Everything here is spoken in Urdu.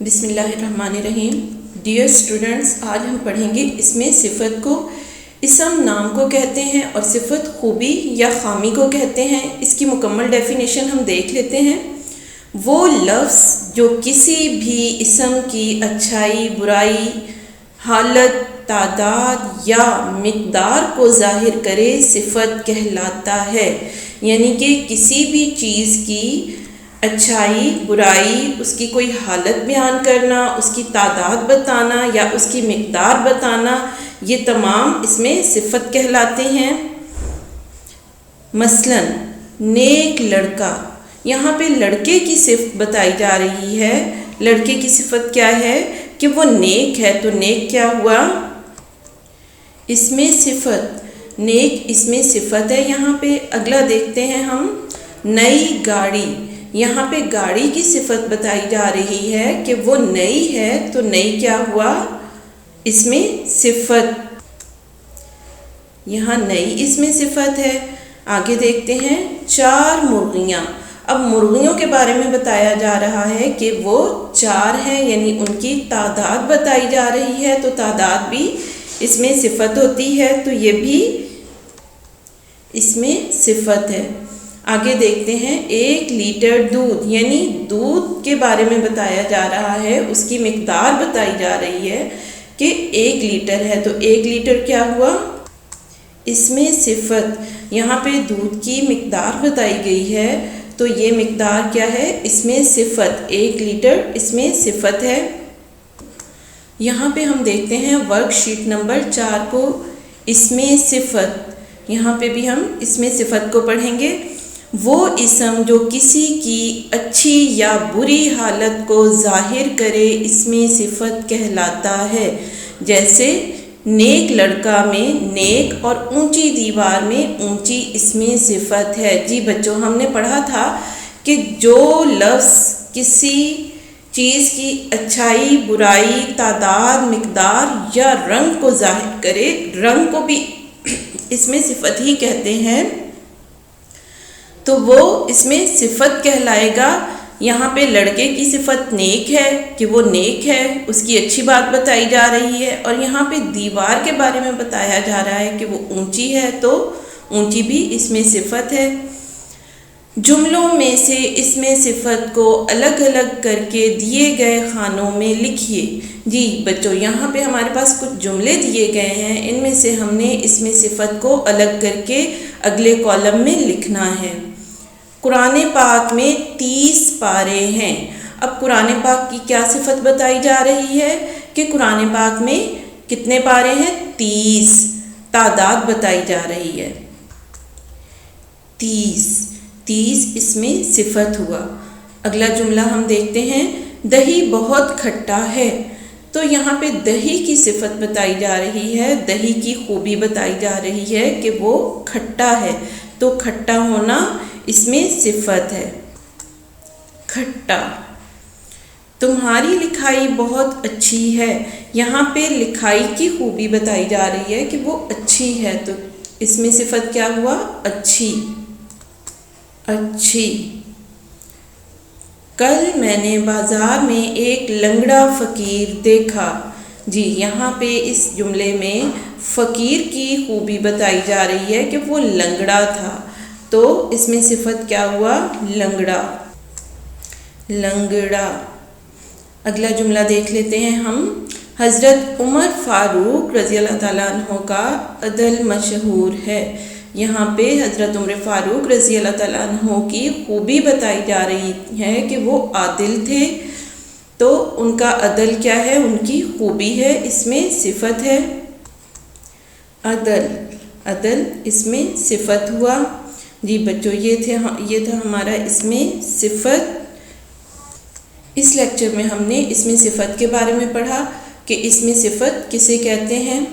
بسم اللہ الرحمن الرحیم۔ ڈیئر اسٹوڈنٹس، آج ہم پڑھیں گے اس میں صفت کو اسم نام کو کہتے ہیں اور صفت خوبی یا خامی کو کہتے ہیں۔ اس کی مکمل ڈیفینیشن ہم دیکھ لیتے ہیں۔ وہ لفظ جو کسی بھی اسم کی اچھائی، برائی، حالت، تعداد یا مقدار کو ظاہر کرے صفت کہلاتا ہے۔ یعنی کہ کسی بھی چیز کی اچھائی، برائی، اس کی کوئی حالت بیان کرنا، اس کی تعداد بتانا یا اس کی مقدار بتانا، یہ تمام اس میں صفت کہلاتے ہیں۔ مثلا نیک لڑکا، یہاں پہ لڑکے کی صفت بتائی جا رہی ہے۔ لڑکے کی صفت کیا ہے کہ وہ نیک ہے، تو نیک کیا ہوا؟ اس میں صفت، نیک اس میں صفت ہے۔ یہاں پہ اگلا دیکھتے ہیں ہم، نئی گاڑی، یہاں پہ گاڑی کی صفت بتائی جا رہی ہے کہ وہ نئی ہے، تو نئی کیا ہوا؟ اس میں صفت، یہاں نئی اس میں صفت ہے۔ آگے دیکھتے ہیں، چار مرغیاں، اب مرغیوں کے بارے میں بتایا جا رہا ہے کہ وہ چار ہیں، یعنی ان کی تعداد بتائی جا رہی ہے، تو تعداد بھی اس میں صفت ہوتی ہے، تو یہ بھی اس میں صفت ہے۔ آگے دیکھتے ہیں، 1 لیٹر دودھ، یعنی دودھ کے بارے میں بتایا جا رہا ہے، اس کی مقدار بتائی جا رہی ہے کہ 1 لیٹر ہے، تو 1 لیٹر کیا ہوا؟ اس میں صفت، یہاں پہ دودھ کی مقدار بتائی گئی ہے، تو یہ مقدار کیا ہے؟ اس میں صفت، 1 لیٹر اس میں صفت ہے۔ یہاں پہ ہم دیکھتے ہیں ورک شیٹ نمبر 4 کو، اس میں صفت، یہاں پہ بھی ہم اس میں صفت کو پڑھیں گے۔ وہ اسم جو کسی کی اچھی یا بری حالت کو ظاہر کرے اس میں صفت کہلاتا ہے۔ جیسے نیک لڑکا میں نیک اور اونچی دیوار میں اونچی اس میں صفت ہے۔ جی بچوں، ہم نے پڑھا تھا کہ جو لفظ کسی چیز کی اچھائی، برائی، تعداد، مقدار یا رنگ کو ظاہر کرے، رنگ کو بھی اس میں صفت ہی کہتے ہیں، تو وہ اس میں صفت کہلائے گا۔ یہاں پہ لڑکے کی صفت نیک ہے کہ وہ نیک ہے، اس کی اچھی بات بتائی جا رہی ہے، اور یہاں پہ دیوار کے بارے میں بتایا جا رہا ہے کہ وہ اونچی ہے، تو اونچی بھی اس میں صفت ہے۔ جملوں میں سے اس میں صفت کو الگ الگ کر کے دیے گئے خانوں میں لکھیے۔ جی بچوں، یہاں پہ ہمارے پاس کچھ جملے دیے گئے ہیں، ان میں سے ہم نے اس میں صفت کو الگ کر کے اگلے کالم میں لکھنا ہے۔ قرآن پاک میں 30 پارے ہیں۔ اب قرآن پاک کی کیا صفت بتائی جا رہی ہے کہ قرآن پاک میں کتنے پارے ہیں؟ 30، تعداد بتائی جا رہی ہے 30 اس میں صفت ہوا۔ اگلا جملہ ہم دیکھتے ہیں، دہی بہت کھٹا ہے، تو یہاں پہ دہی کی صفت بتائی جا رہی ہے، دہی کی خوبی بتائی جا رہی ہے کہ وہ کھٹا ہے، تو کھٹا ہونا اس میں صفت ہے۔ کھٹا، تمہاری لکھائی بہت اچھی ہے، یہاں پہ لکھائی کی خوبی بتائی جا رہی ہے کہ وہ اچھی ہے، تو اس میں صفت کیا ہوا؟ اچھی۔ کل میں نے بازار میں ایک لنگڑا فقیر دیکھا۔ جی یہاں پہ اس جملے میں فقیر کی خوبی بتائی جا رہی ہے کہ وہ لنگڑا تھا، تو اس میں صفت کیا ہوا؟ لنگڑا۔ اگلا جملہ دیکھ لیتے ہیں ہم، حضرت عمر فاروق رضی اللہ تعالیٰ عنہ کا عدل مشہور ہے۔ یہاں پہ حضرت عمر فاروق رضی اللہ تعالیٰ عنہ کی خوبی بتائی جا رہی ہے کہ وہ عادل تھے، تو ان کا عدل کیا ہے؟ ان کی خوبی ہے، اس میں صفت ہے۔ عدل اس میں صفت ہوا۔ جی بچوں، یہ تھا ہمارا اس میں صفت۔ اس لیکچر میں ہم نے اس میں صفت کے بارے میں پڑھا کہ اس میں صفت کسے کہتے ہیں۔